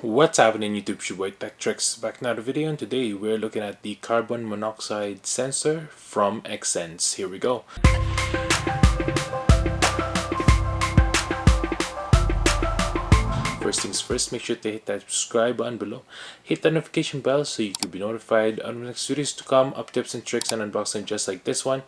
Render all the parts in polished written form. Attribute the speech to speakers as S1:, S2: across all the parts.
S1: What's happening YouTube? It's your boy Tech TRX back in another video, and today we're looking at the carbon monoxide sensor from Xsense. Here we go. First things first, make sure to hit that subscribe button below. Hit the notification bell so you can be notified on the next videos to come, up tips and tricks and unboxing just like this one.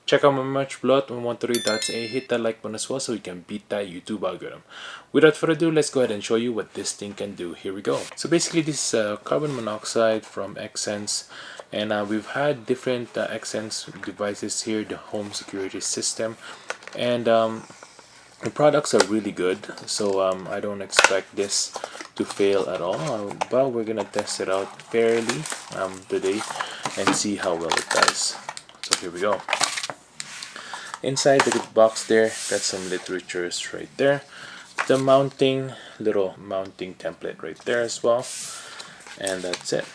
S1: Check out my merch below at 113.ca. Hit that like button as well so we can beat that YouTube algorithm. Without further ado, let's go ahead and show you what this thing can do. Here we go. So basically this is carbon monoxide from Xsense, and we've had different Xsense devices here, the home security system, and the products are really good, so I don't expect this to fail at all, but we're gonna test it out fairly today and see how well it does. So here we go. Inside the box there, got some literatures right there, the little mounting template right there as well, and that's it.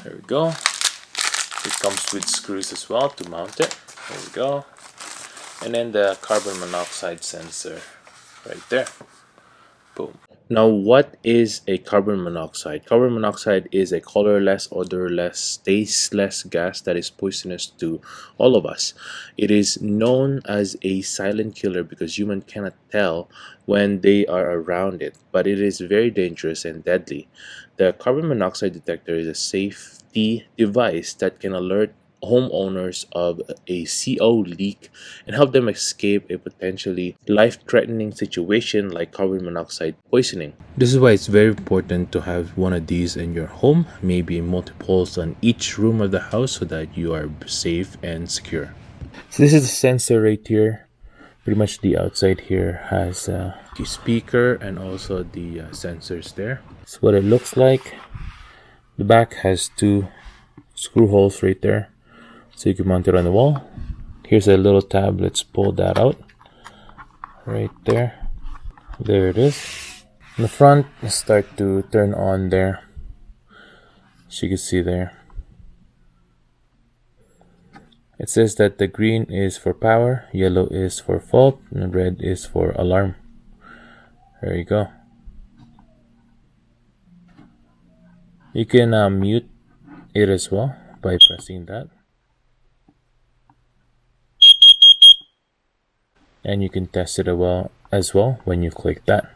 S1: There we go. It comes with screws as well to mount it. There we go. And then the carbon monoxide sensor right there. Boom. Now, what is a carbon monoxide? Carbon monoxide is a colorless, odorless, tasteless gas that is poisonous to all of us. It is known as a silent killer because humans cannot tell when they are around it, but it is very dangerous and deadly. The carbon monoxide detector is a safety device that can alert homeowners of a CO leak and help them escape a potentially life-threatening situation like carbon monoxide poisoning. This is why it's very important to have one of these in your home, maybe multiples on each room of the house so that you are safe and secure. So this is the sensor right here. Pretty much the outside here has the speaker and also the sensors there. So what it looks like, the back has two screw holes right there, so you can mount it on the wall. Here's a little tab. Let's pull that out right there. There it is. In the front, start to turn on there, so you can see there. It says that the green is for power, yellow is for fault, and red is for alarm. There you go. You can mute it as well by pressing that. And you can test it as well when you click that.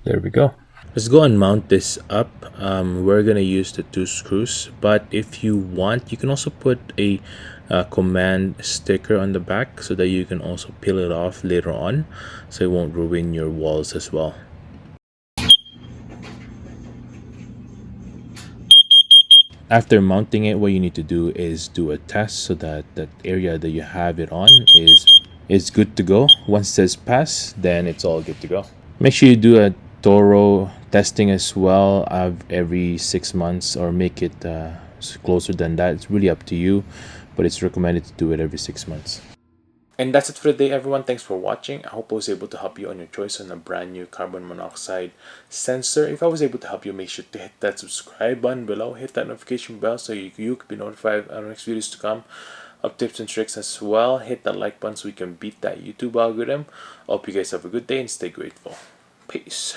S1: There we go. Let's go and mount this up. We're gonna use the two screws, but if you want, you can also put a command sticker on the back so that you can also peel it off later on, so it won't ruin your walls as well. After mounting it, what you need to do is do a test so that that area that you have it on is good to go. Once it says pass, then it's all good to go. Make sure you do a thorough testing as well every 6 months, or make it closer than that. It's really up to you, but it's recommended to do it every 6 months. And that's it for the day, everyone. Thanks for watching. I hope I was able to help you on your choice on a brand new carbon monoxide sensor. If I was able to help you, make sure to hit that subscribe button below. Hit that notification bell so you can be notified on the next videos to come, of tips and tricks as well. Hit that like button so we can beat that YouTube algorithm. I hope you guys have a good day and stay grateful. Peace.